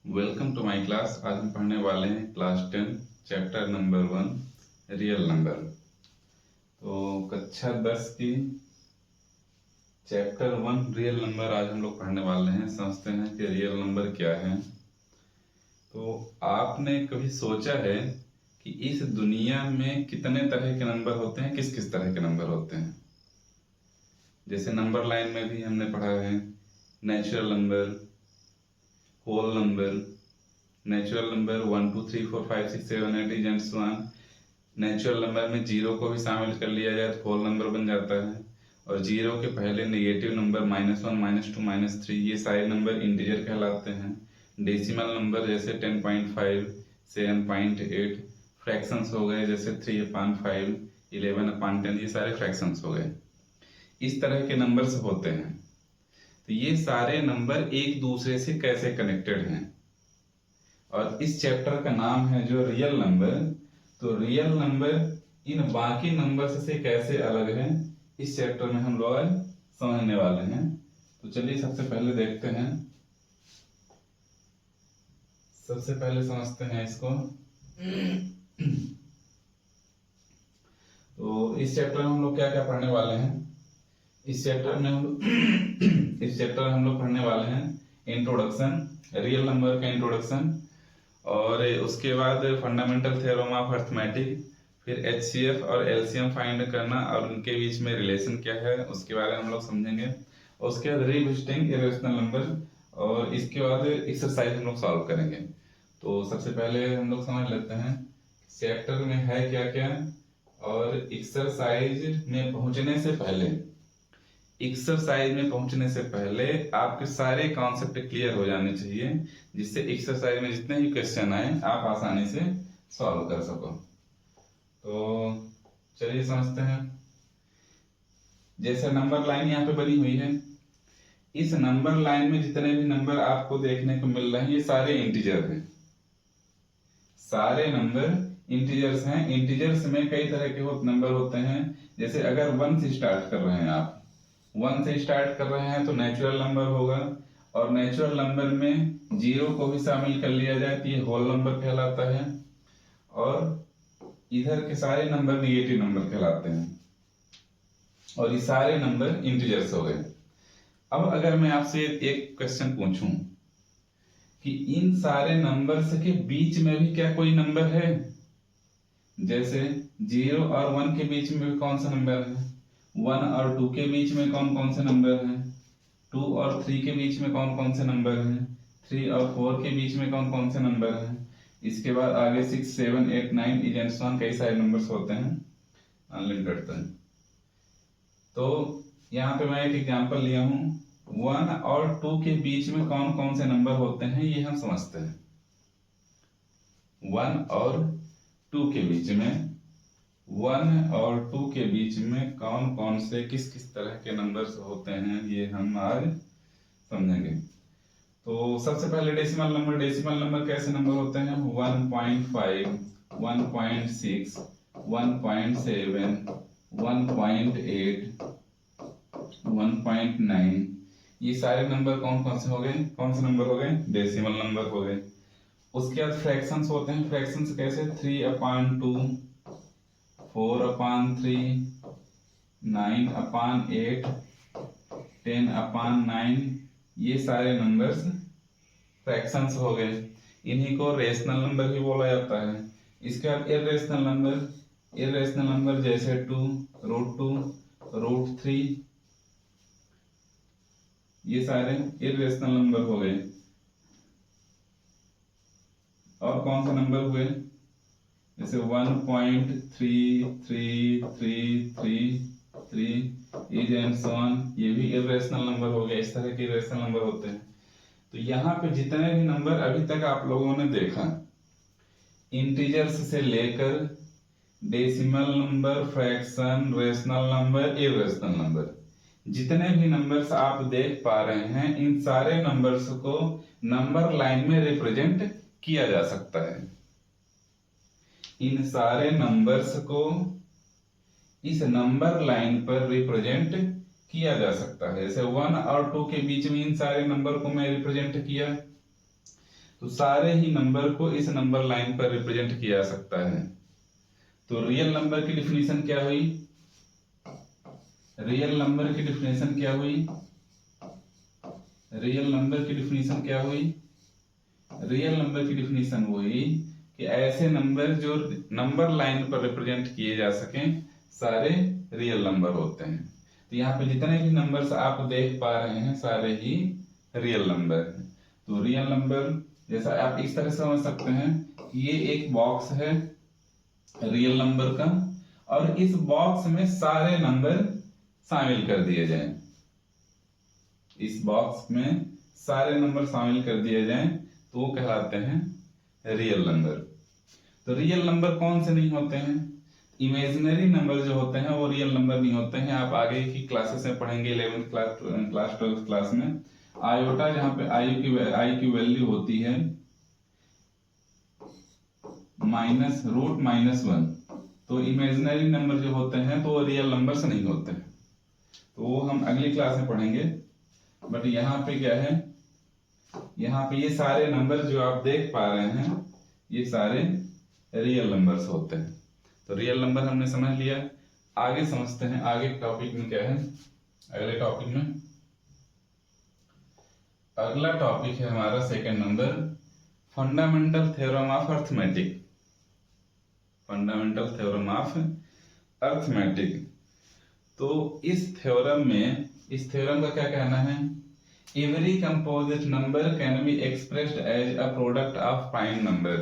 Welcome to my class. आज हम पढ़ने वाले हैं class 10 chapter number 1 real number. तो कक्षा 10 की चैप्टर 1 रियल नंबर आज हम लोग पढ़ने वाले हैं। समझते हैं कि रियल नंबर क्या है। तो आपने कभी सोचा है कि इस दुनिया में कितने तरह के नंबर होते हैं, किस किस तरह के नंबर होते हैं? जैसे नंबर लाइन में भी हमने पढ़ा है natural number, whole number, natural number 1 2 3 4 5 6 7 8 and so on. Natural number में जीरो को भी शामिल कर लिया जाए तो होल नंबर बन जाता है, और जीरो के पहले नेगेटिव नंबर -1 -2 -3 ये सारे नंबर इंटीजर कहलाते हैं। डेसिमल नंबर जैसे 10.5 7.8, फ्रैक्शंस हो गए जैसे 3/5 11/10, ये सारे फ्रैक्शंस हो गए। इस तरह के नंबर्स होते हैं। तो ये सारे नंबर एक दूसरे से कैसे कनेक्टेड हैं, और इस चैप्टर का नाम है जो रियल नंबर। तो रियल नंबर इन बाकी नंबर से कैसे अलग है, इस चैप्टर में हम लोग आज समझने वाले हैं। तो चलिए सबसे पहले देखते हैं, सबसे पहले समझते हैं इसको। तो इस चैप्टर में हम लोग क्या क्या पढ़ने वाले हैं? इस चैप्टर में हम लोग पढ़ने वाले हैं इंट्रोडक्शन, रियल नंबर का इंट्रोडक्शन, और उसके बाद फंडामेंटल थ्योरम ऑफ अर्थमेटिक, फिर एचसीएफ और एलसीएम फाइंड करना और उनके बीच में रिलेशन क्या है उसके बारे में हम लोग समझेंगे। और उसके बाद रिविजिटिंग इरेशनल नंबर, और इसके बाद एक्सरसाइज हम लोग सॉल्व करेंगे। तो सबसे पहले हम लोग समझ लेते हैं चैप्टर में है क्या क्या, और एक्सरसाइज में पहुंचने से पहले आपके सारे कॉन्सेप्ट क्लियर हो जाने चाहिए, जिससे एक्सरसाइज में जितने भी क्वेश्चन आए आप आसानी से सॉल्व कर सको। तो चलिए समझते हैं। जैसे नंबर लाइन यहाँ पे बनी हुई है, इस नंबर लाइन में जितने भी नंबर आपको देखने को मिल रहे हैं ये सारे इंटीजर हैं। सारे नंबर इंटीजर्स हैं। इंटीजर्स में कई तरह के नंबर होते हैं। जैसे अगर 1 से स्टार्ट कर रहे हैं आप, 1 से स्टार्ट कर रहे हैं तो नेचुरल नंबर होगा, और नेचुरल नंबर में जीरो को भी शामिल कर लिया जाए तो ये होल नंबर कहलाता है, और इधर के सारे नंबर निगेटिव नंबर कहलाते हैं, और ये सारे नंबर इंटीजर्स हो गए। अब अगर मैं आपसे एक क्वेश्चन पूछूं कि इन सारे नंबर्स के बीच में भी क्या कोई नंबर है? जैसे 0 और 1 के बीच में भी कौन सा नंबर है? 1 और 2 के बीच में कौन कौन से नंबर हैं? 2 और 3 के बीच में कौन कौन से नंबर हैं? 3 और 4 के बीच में कौन कौन से नंबर हैं? इसके बाद आगे 6 7 8 9 एंड सो ऑन, कई सारे नंबर्स होते हैं, अनलिमिटेड। तो यहाँ पे मैं एक एग्जांपल लिया हूँ, 1 और 2 के बीच में कौन कौन से नंबर होते हैं ये हम समझते हैं। 1 और 2 के बीच में, 1 और 2 के बीच में कौन कौन से किस किस तरह के नंबर्स होते हैं ये हम आज समझेंगे। तो सबसे पहले डेसिमल नंबर। डेसिमल नंबर कैसे नंबर होते हैं? 1.5 1.6 1.7 1.8 1.9, ये सारे नंबर कौन कौन से हो गए? कौन से नंबर हो गए? डेसिमल नंबर हो गए। उसके बाद फ्रैक्शंस होते हैं। फ्रैक्शंस कैसे? 3/2 4/3 9/8 10/9, ये सारे नंबर्स फ्रैक्शंस हो गए। इन्हीं को रेशनल नंबर भी बोला जाता है। इसके बाद इर्रेशनल नंबर जैसे 2 √2 √3, ये सारे इर्रेशनल नंबर हो गए। और कौन से नंबर हुए? जैसे 1.3333 एंड सो ऑन, ये भी इर्रेशनल नंबर हो गए। इस तरह के इर्रेशनल नंबर होते हैं। तो यहाँ पे जितने भी नंबर अभी तक आप लोगों ने देखा, इंटीजर्स से लेकर decimal number, fraction, rational number, irrational number, जितने भी नंबर्स आप देख पा रहे हैं, इन सारे नंबर्स को नंबर लाइन में रिप्रेजेंट किया जा सकता है। इन सारे नंबर्स को इस नंबर लाइन पर रिप्रेजेंट किया जा सकता है। जैसे 1 और 2 के बीच में इन सारे नंबर को मैं रिप्रेजेंट किया, तो सारे ही नंबर को इस नंबर लाइन पर रिप्रेजेंट किया जा सकता है। तो रियल नंबर की डिफिनीशन क्या हुई? रियल नंबर की डिफिनीशन क्या हुई? रियल नंबर की डिफिनीशन क्या हुई? रियल नंबर की डिफिनीशन हुई कि ऐसे नंबर जो नंबर लाइन पर रिप्रेजेंट किए जा सकें, सारे रियल नंबर होते हैं। तो यहाँ पे जितने भी नंबर्स आप देख पा रहे हैं सारे ही रियल नंबर हैं। तो रियल नंबर जैसा आप इस तरह समझ सकते हैं कि ये एक बॉक्स है रियल नंबर का, और इस बॉक्स में सारे नंबर शामिल कर दिए जाएं। इस बॉक्स में सारे नंबर शामिल कर दिए जाएं तो वो कहलाते हैं रियल नंबर। तो रियल नंबर कौन से नहीं होते हैं? इमेजिनरी नंबर जो होते हैं वो रियल नंबर नहीं होते हैं। आप आगे की क्लासेस में पढ़ेंगे, 11th क्लास 12th क्लास में आयोटा, जहां पे आई की वैल्यू होती है -√-1, तो इमेजिनरी नंबर जो होते हैं तो वो रियल नंबर से नहीं होते हैं। तो वो हम अगली क्लास में पढ़ेंगे। बट यहाँ पे क्या है, यहाँ पे ये सारे नंबर जो आप देख पा रहे हैं ये सारे रियल नंबर्स होते हैं। तो रियल नंबर हमने समझ लिया। आगे समझते हैं आगे टॉपिक में क्या है। अगले टॉपिक में अगला टॉपिक है हमारा second number, fundamental theorem of arithmetic. Fundamental theorem of arithmetic. तो इस थ्योरम का क्या कहना है? Every composite number can be expressed as a product of prime number.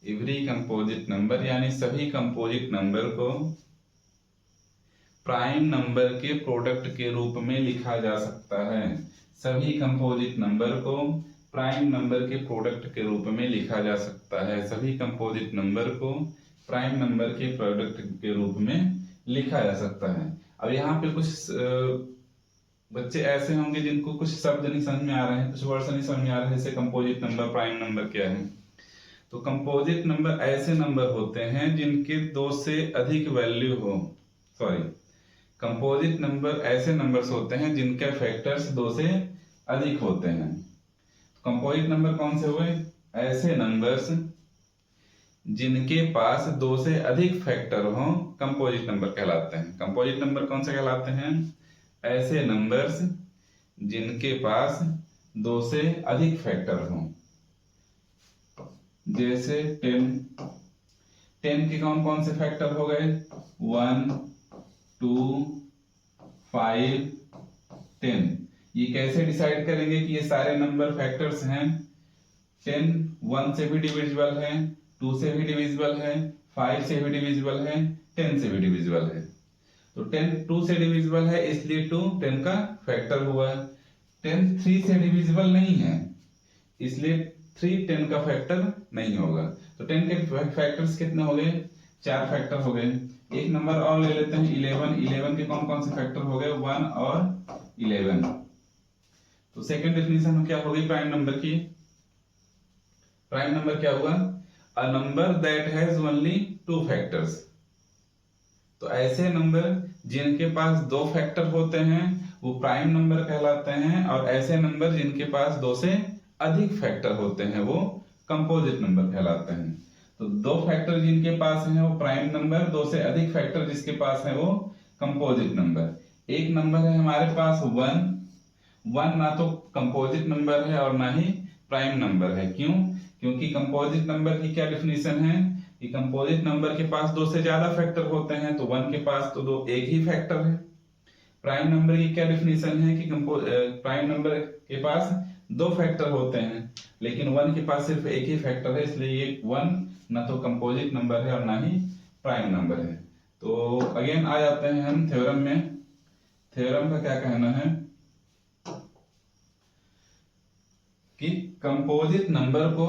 Every composite number यानी सभी कंपोजिट नंबर को प्राइम नंबर के प्रोडक्ट के रूप में लिखा जा सकता है। सभी कंपोजिट नंबर को प्राइम नंबर के प्रोडक्ट के रूप में लिखा जा सकता है। सभी कंपोजिट नंबर को प्राइम नंबर के प्रोडक्ट के रूप में लिखा जा सकता है। अब यहाँ पे कुछ बच्चे ऐसे होंगे जिनको कुछ शब्द नहीं समझ में आ रहे हैं, कुछ वर्ड नहीं समझ में आ रहे हैं, जैसे कंपोजिट नंबर, प्राइम नंबर क्या है। तो कंपोजिट नंबर ऐसे नंबर होते हैं जिनके दो से अधिक वैल्यू हो, सॉरी, कंपोजिट नंबर ऐसे नंबर्स होते हैं जिनके फैक्टर्स दो से अधिक होते हैं। कंपोजिट नंबर कौन से हुए? ऐसे नंबर्स जिनके पास दो से अधिक फैक्टर हो कंपोजिट नंबर कहलाते हैं। कंपोजिट नंबर कौन से कहलाते हैं? ऐसे नंबर्स जिनके पास दो से अधिक फैक्टर हो। जैसे 10 के कौन कौन से फैक्टर हो गए? 1, 2, 5, 10। ये कैसे डिसाइड करेंगे कि ये सारे नंबर फैक्टर्स हैं? 10 1 से भी डिविजिबल है, 2 से भी डिविजिबल है, 5 से भी डिविजिबल है, 10 से भी डिविजिबल है। तो 10 2 से डिविजिबल है इसलिए 2 10 का फैक्टर हुआ। 10 3 से डिविजिबल नहीं है इसलिए 3 10 का फैक्टर नहीं होगा। तो 10 के फैक्टर्स कितने हो गए? 4 फैक्टर हो गए। एक नंबर और ले लेते हैं 11। 11 के कौन कौन से फैक्टर हो गए? 1 और 11। तो सेकंड डेफिनेशन क्या होगी प्राइम नंबर की? प्राइम नंबर क्या हुआ? A number that has only 2 factors. तो ऐसे नंबर जिनके पास 2 फैक्टर होते हैं वो प्राइम नंबर कहलाते हैं, और ऐसे नंबर जिनके पास 2 से अधिक फैक्टर होते हैं वो कंपोजिट नंबर कहलाते हैं। तो 2 फैक्टर जिनके पास हैं वो प्राइम नंबर, 2 से अधिक फैक्टर जिसके पास है वो कंपोजिट नंबर। एक नंबर है हमारे पास 1 ना तो कंपोजिट नंबर है और ना ही प्राइम नंबर है। क्यों? क्योंकि कंपोजिट नंबर की क्या डेफिनेशन है कि कंपोजिट नंबर के पास 2 से ज्यादा फैक्टर होते हैं, तो 1 के पास तो एक ही फैक्टर है। प्राइम नंबर की क्या डेफिनेशन है कि प्राइम नंबर के पास 2 फैक्टर होते हैं लेकिन 1 के पास सिर्फ एक ही फैक्टर है, इसलिए ये 1 ना तो कंपोजिट नंबर है और ना ही प्राइम नंबर है। तो अगेन आ जाते हैं हम थ्योरम में। थ्योरम का क्या कहना है कि कंपोजिट नंबर को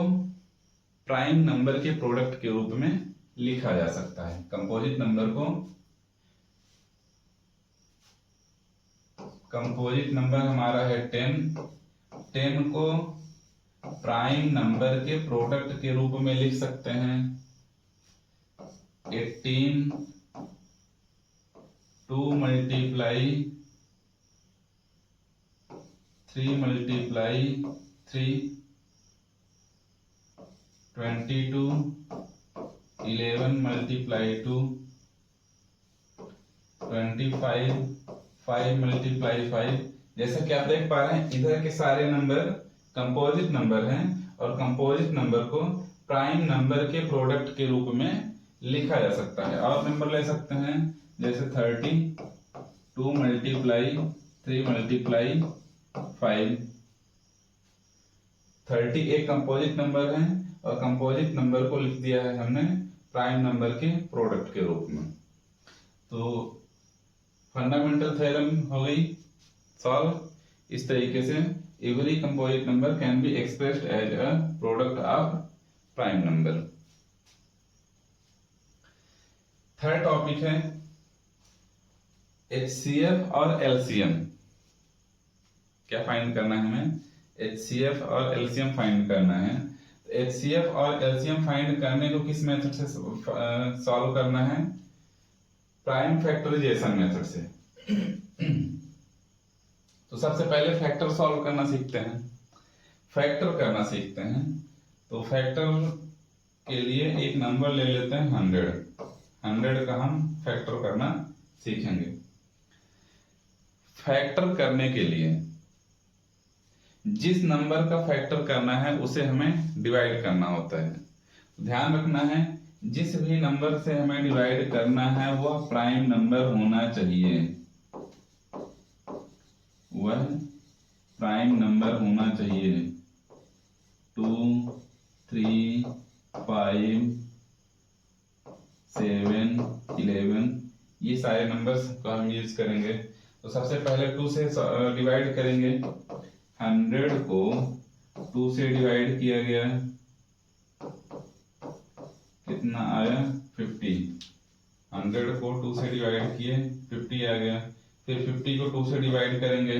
प्राइम नंबर के प्रोडक्ट के रूप में लिखा जा सकता है। कंपोजिट नंबर को, कंपोजिट नंबर हमारा है 10 को प्राइम नंबर के प्रोडक्ट के रूप में लिख सकते हैं 18 2 मल्टीप्लाई 3 मल्टीप्लाई 3 22 11 मल्टीप्लाई 2 25 5 मल्टीप्लाई 5। जैसा कि आप देख पा रहे हैं इधर के सारे नंबर कंपोजिट नंबर हैं और कंपोजिट नंबर को प्राइम नंबर के प्रोडक्ट के रूप में लिखा जा सकता है। और नंबर ले सकते हैं जैसे 30 2 मल्टीप्लाई 3 मल्टीप्लाई 5। 30 एक कंपोजिट नंबर है और कंपोजिट नंबर को लिख दिया है हमने प्राइम नंबर के प्रोडक्ट के रूप में। तो फंडामेंटल थ्योरम हो गई सॉल्व। इस तरीके से every composite number can be expressed as a product of prime number. Third topic है HCF और LCM। क्या फाइंड करना है हमें? HCF और LCM फाइंड करना है। HCF और LCM फाइंड करने को किस मेथड से सॉल्व करना है? प्राइम फैक्टराइजेशन मेथड से। तो सबसे पहले फैक्टर सॉल्व करना सीखते हैं, फैक्टर करना सीखते हैं। तो फैक्टर के लिए एक नंबर ले लेते हैं 100 का हम फैक्टर करना सीखेंगे। फैक्टर करने के लिए जिस नंबर का फैक्टर करना है उसे हमें डिवाइड करना होता है। ध्यान रखना है जिस भी नंबर से हमें डिवाइड करना है वह प्राइम नंबर होना चाहिए, वह प्राइम नंबर होना चाहिए। 2 3 5 7 11 ये सारे नंबर्स को हम यूज करेंगे। तो सबसे पहले 2 से डिवाइड करेंगे। 100 को 2 से डिवाइड किया गया, कितना आया 50। 100 को 2 से डिवाइड किए 50 आ गया। फिर 50 को 2 से डिवाइड करेंगे,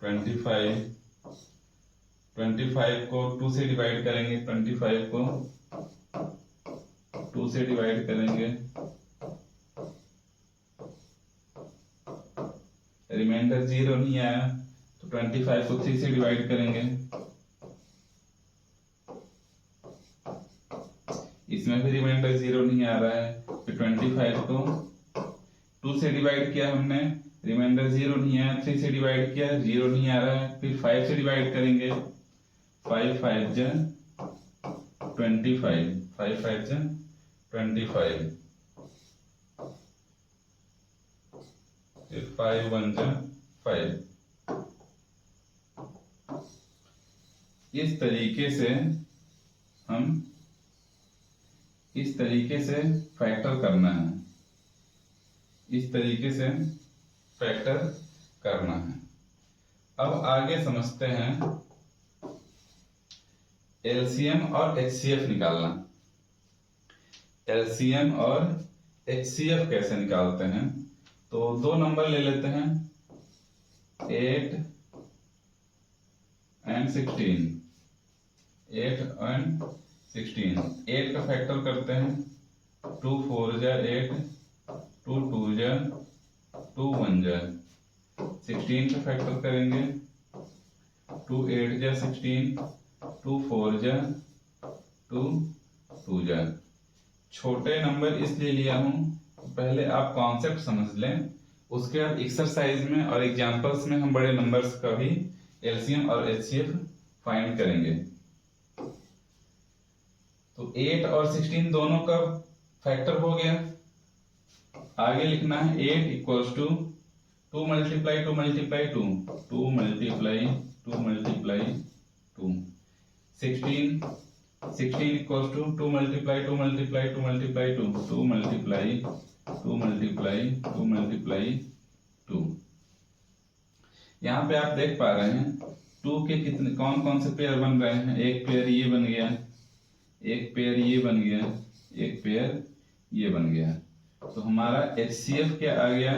25। 25 को 2 से डिवाइड करेंगे, 25 को 2 से डिवाइड करेंगे, रिमाइंडर 0 नहीं आया तो 25 को 3 से डिवाइड करेंगे। इसमें भी रिमाइंडर 0 नहीं आ रहा है। फिर 25 को 2 से डिवाइड किया हमने, रिमाइंडर 0 नहीं आया। 3 से डिवाइड किया, 0 नहीं आ रहा है। फिर 5 से डिवाइड करेंगे, 5 5 जा 25, 5 5 जा 25, फिर 5 1 जा 5। इस तरीके से फैक्टर करना है, इस तरीके से फैक्टर करना है। अब आगे समझते हैं LCM और HCF निकालना। LCM और HCF कैसे निकालते हैं? तो दो नंबर ले लेते हैं 8 and 16। 8 and 16। 8 का फैक्टर करते हैं, 2 4 जा 8, 2 2 जा 2 1 जा। 16 का फैक्टर करेंगे, 2 8 जा 16, 2 4 जा 2 2 जा। छोटे नंबर इसलिए लिया हूं, पहले आप कॉन्सेप्ट समझ लें, उसके बाद एक्सरसाइज में और एग्जांपल्स में हम बड़े नंबर्स का भी LCM और HCF फाइंड करेंगे। तो 8 और 16 दोनों का फैक्टर हो गया। आगे लिखना है 8 equals to 2 multiply 2 multiply 2, 2 multiply 2 multiply 2। 16 equals to 2 multiply 2 multiply 2 multiply 2, 2 multiply 2 multiply 2 multiply 2। यहाँ पे आप देख पा रहे हैं 2 के कितने कौन कौन से पेयर बन रहे हैं। एक पेयर ये बन गया, एक पेयर ये बन गया, एक पेयर ये बन गया। तो हमारा HCF क्या आ गया?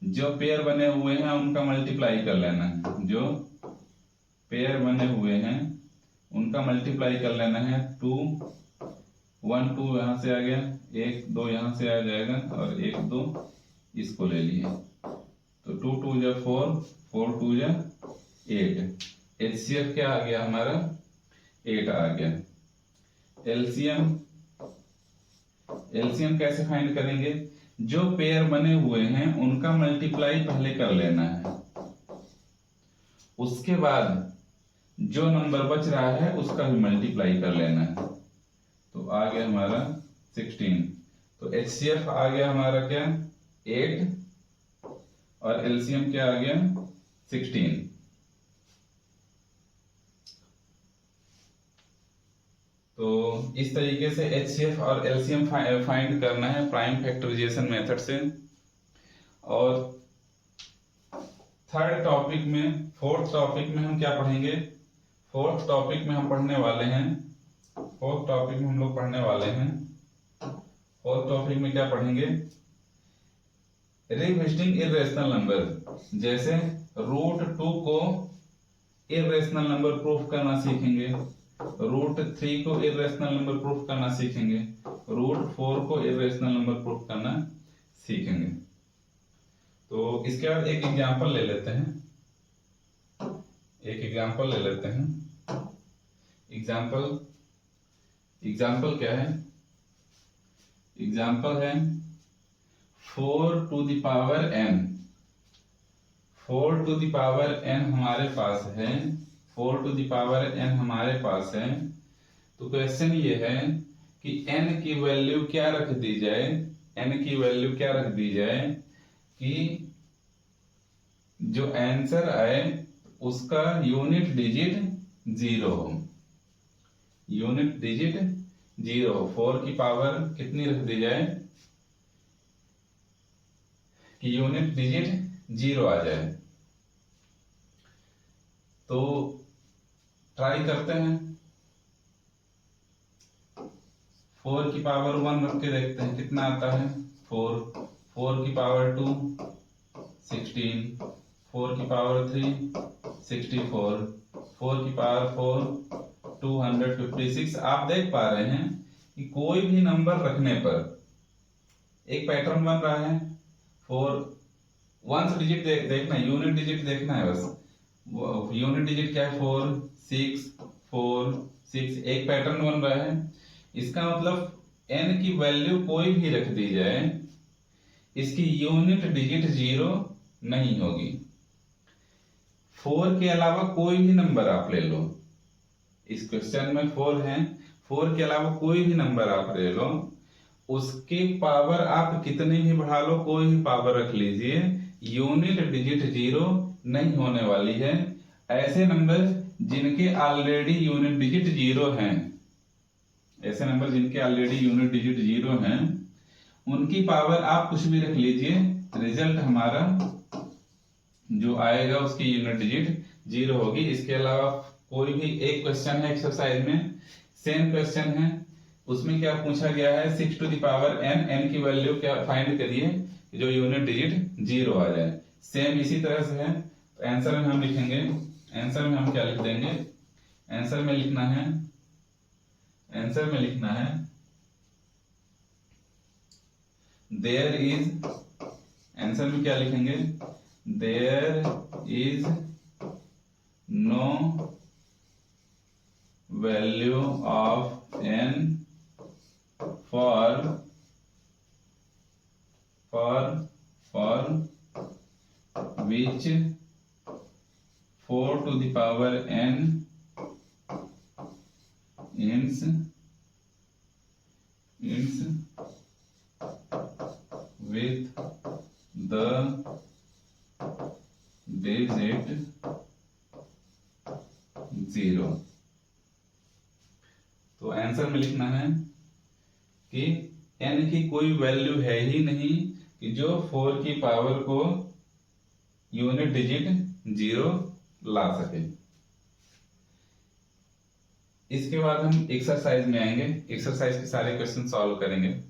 जो पेयर बने हुए हैं उनका मल्टीप्लाई कर लेना है, जो पेयर बने हुए हैं उनका मल्टीप्लाई कर लेना है। 2 1 2 यहाँ से आ गया, 1 2 यहाँ से आ जाएगा और 1 2 इसको ले लिए, तो 2 2 जा 4, 4 2 जा 8। HCF क्या आ गया हमारा? 8 आ गया। एलसीएम कैसे फाइंड करेंगे? जो पेयर बने हुए हैं उनका मल्टीप्लाई पहले कर लेना है, उसके बाद जो नंबर बच रहा है उसका भी मल्टीप्लाई कर लेना है। तो आ गया हमारा 16। तो HCF आ गया हमारा क्या? 8 और LCM क्या आ गया? 16। तो इस तरीके से HCF और LCM फाइंड करना है प्राइम फैक्टराइजेशन मेथड से। और फोर्थ टॉपिक में हम क्या पढ़ेंगे? फोर्थ टॉपिक में हम पढ़ने वाले हैं, फोर्थ टॉपिक में क्या पढ़ेंगे? Revisiting irrational number. जैसे √2 को इर्रेशनल नंबर प्रूफ करना सीखेंगे, √3 को इर्रेशनल नंबर प्रूफ करना सीखेंगे, √4 को इर्रेशनल नंबर प्रूफ करना सीखेंगे। तो इसके बाद एक एग्जांपल ले लेते हैं। एग्जांपल क्या है? एग्जांपल है 4 to the power n। 4 to the power n हमारे पास है, 4 to the power n हमारे पास है। तो क्वेश्चन ये है कि n की वैल्यू क्या रख दी जाए? कि जो आंसर आए उसका यूनिट डिजिट 0 हो। 4 की पावर कितनी रख दी जाए कि यूनिट डिजिट 0 आ जाए? तो ट्राई करते हैं। 4 की पावर 1 रख के देखते हैं कितना आता है। 4 की पावर 2 16, 4 की पावर 3 64, 4 की पावर 4 256। आप देख पा रहे हैं कि कोई भी नंबर रखने पर एक पैटर्न बन रहा है। 1 डिजिट देखना, यूनिट डिजिट देखना है बस। यूनिट डिजिट क्या है? 4 6 4 6, एक पैटर्न बन रहा है। इसका मतलब n की वैल्यू कोई भी रख दी जाए, इसकी यूनिट डिजिट 0 नहीं होगी। 4 के अलावा कोई भी नंबर आप ले लो, इस क्वेश्चन में 4 है, 4 के अलावा कोई भी नंबर आप ले लो, उसकी पावर आप कितनी भी बढ़ा लो, कोई भी पावर रख लीजिए, यूनिट डिजिट 0 नहीं होने वाली है। ऐसे नंबर जिनके ऑलरेडी यूनिट डिजिट 0 हैं, उनकी पावर आप कुछ भी रख लीजिए, रिजल्ट हमारा जो आएगा उसकी यूनिट डिजिट 0 होगी। इसके अलावा कोई भी एक क्वेश्चन है एक्सरसाइज में, सेम क्वेश्चन है, उसमें क्या पूछा गया है? 6 to the power n की वैल्यू क्या फाइंड करिए जो यूनिट डिजिट 0 आ जाए। सेम इसी तरह से है। तो आंसर में हम लिखेंगे, आंसर में हम क्या लिख देंगे? आंसर में लिखना है देयर इज, आंसर में क्या लिखेंगे? There is no value of n for which 4 to the power n ends with the digit 0। तो आंसर में लिखना है कि n की कोई वैल्यू है ही नहीं कि जो 4 की पावर को यूनिट डिजिट 0 ला सके। इसके बाद हम एक्सरसाइज में आएंगे, एक्सरसाइज के सारे क्वेश्चन सॉल्व करेंगे।